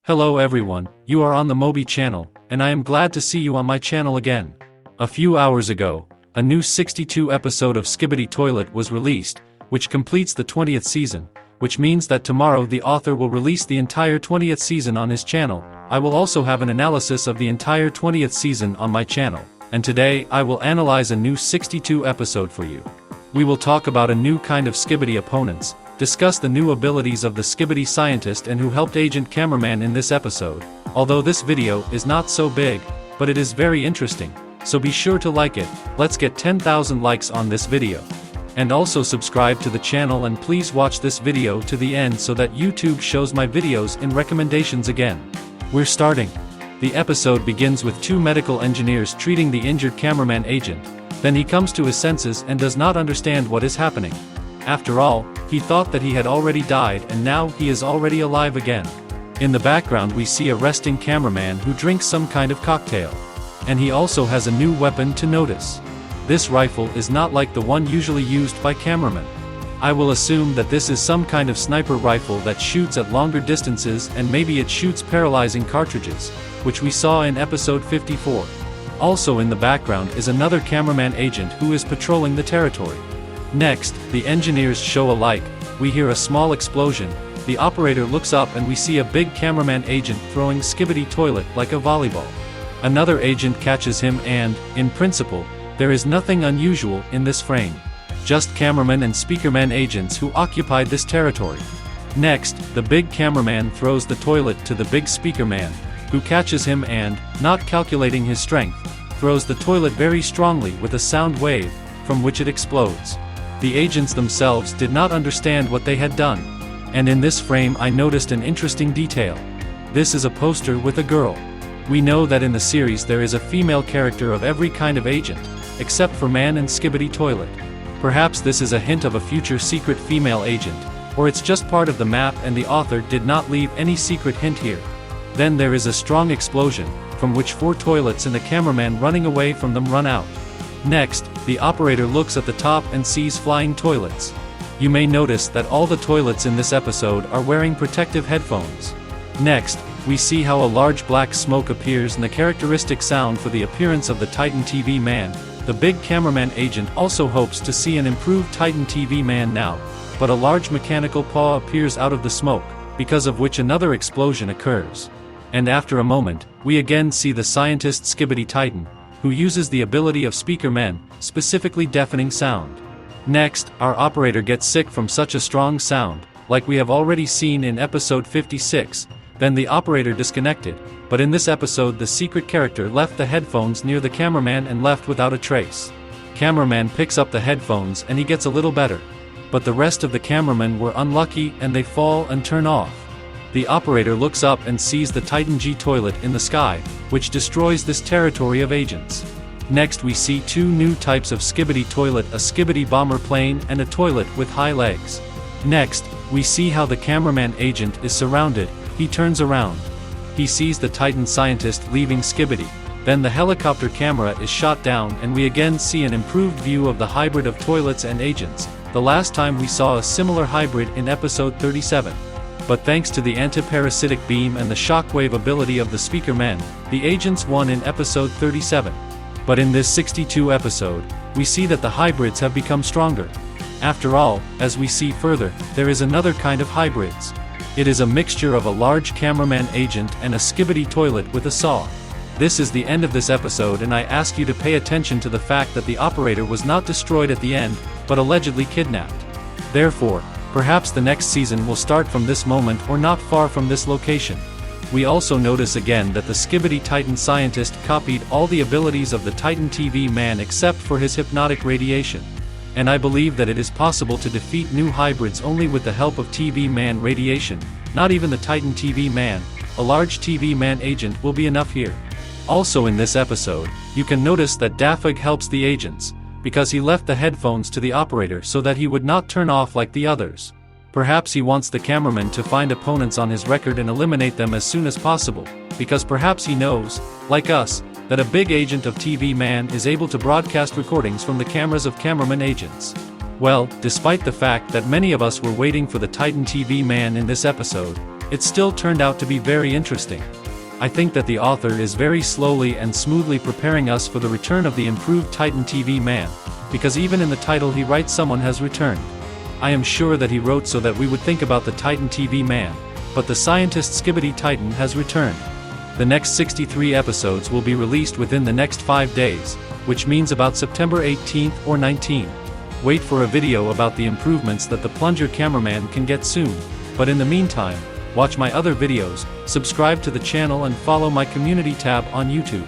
Hello everyone, you are on the Mobi channel, and I am glad to see you on my channel again. A few hours ago, a new 62 episode of Skibidi Toilet was released, which completes the 20th season, which means that tomorrow the author will release the entire 20th season on his channel. I will also have an analysis of the entire 20th season on my channel, and today I will analyze a new 62 episode for you. We will talk about a new kind of Skibidi opponents, discuss the new abilities of the Skibidi scientist and who helped Agent Cameraman in this episode. Although this video is not so big, but it is very interesting, so be sure to like it. Let's get 10,000 likes on this video. And also subscribe to the channel and please watch this video to the end so that YouTube shows my videos in recommendations again. We're starting. The episode begins with two medical engineers treating the injured cameraman Agent. Then he comes to his senses and does not understand what is happening. After all, he thought that he had already died and now he is already alive again. In the background we see a resting cameraman who drinks some kind of cocktail. And he also has a new weapon to notice. This rifle is not like the one usually used by cameramen. I will assume that this is some kind of sniper rifle that shoots at longer distances and maybe it shoots paralyzing cartridges, which we saw in episode 54. Also in the background is another cameraman Agent who is patrolling the territory. Next, the engineers show a light, we hear a small explosion, the operator looks up and we see a big cameraman Agent throwing Skibidi Toilet like a volleyball. Another agent catches him and, in principle, there is nothing unusual in this frame. Just cameraman and speakerman agents who occupied this territory. Next, the big cameraman throws the toilet to the big speakerman, who catches him and, not calculating his strength, throws the toilet very strongly with a sound wave, from which it explodes. The agents themselves did not understand what they had done. And in this frame I noticed an interesting detail. This is a poster with a girl. We know that in the series there is a female character of every kind of agent, except for man and Skibidi Toilet. Perhaps this is a hint of a future secret female agent, or it's just part of the map and the author did not leave any secret hint here. Then there is a strong explosion, from which 4 toilets and the cameraman running away from them run out. Next, the operator looks at the top and sees flying toilets. You may notice that all the toilets in this episode are wearing protective headphones. Next, we see how a large black smoke appears and the characteristic sound for the appearance of the Titan TV man. The big cameraman Agent also hopes to see an improved Titan TV man now, but a large mechanical paw appears out of the smoke, because of which another explosion occurs. And after a moment, we again see the scientist Skibidi Titan, who uses the ability of speakermen, specifically deafening sound. Next, our operator gets sick from such a strong sound, like we have already seen in episode 56, then the operator disconnected, but in this episode the secret character left the headphones near the cameraman and left without a trace. Cameraman picks up the headphones and he gets a little better. But the rest of the cameramen were unlucky and they fall and turn off. The operator looks up and sees the Titan G toilet in the sky, which destroys this territory of agents. Next we see 2 new types of Skibidi Toilet, a Skibidi bomber plane and a toilet with high legs. Next, we see how the cameraman Agent is surrounded, he turns around. He sees the Titan scientist leaving Skibidi, then the helicopter camera is shot down and we again see an improved view of the hybrid of toilets and agents. The last time we saw a similar hybrid in episode 37. But thanks to the anti-parasitic beam and the shockwave ability of the speakermen, the agents won in episode 37. But in this 62 episode, we see that the hybrids have become stronger. After all, as we see further, there is another kind of hybrids. It is a mixture of a large cameraman agent and a Skibidi toilet with a saw. This is the end of this episode and I ask you to pay attention to the fact that the operator was not destroyed at the end, but allegedly kidnapped. Therefore, perhaps the next season will start from this moment or not far from this location. We also notice again that the Skibidi Titan scientist copied all the abilities of the Titan TV man except for his hypnotic radiation. And I believe that it is possible to defeat new hybrids only with the help of TV man radiation, not even the Titan TV man, a large TV man agent will be enough here. Also in this episode, you can notice that DaFuq helps the agents, because he left the headphones to the operator so that he would not turn off like the others. Perhaps he wants the cameraman to find opponents on his record and eliminate them as soon as possible, because perhaps he knows, like us, that a big agent of TV man is able to broadcast recordings from the cameras of cameraman agents. Well, despite the fact that many of us were waiting for the Titan TV man in this episode, it still turned out to be very interesting. I think that the author is very slowly and smoothly preparing us for the return of the improved Titan TV man, because even in the title he writes someone has returned. I am sure that he wrote so that we would think about the Titan TV man, but the scientist Skibidi Titan has returned. The next 63 episodes will be released within the next 5 days, which means about September 18th or 19th. Wait for a video about the improvements that the plunger cameraman can get soon, but in the meantime, watch my other videos, subscribe to the channel and follow my community tab on YouTube.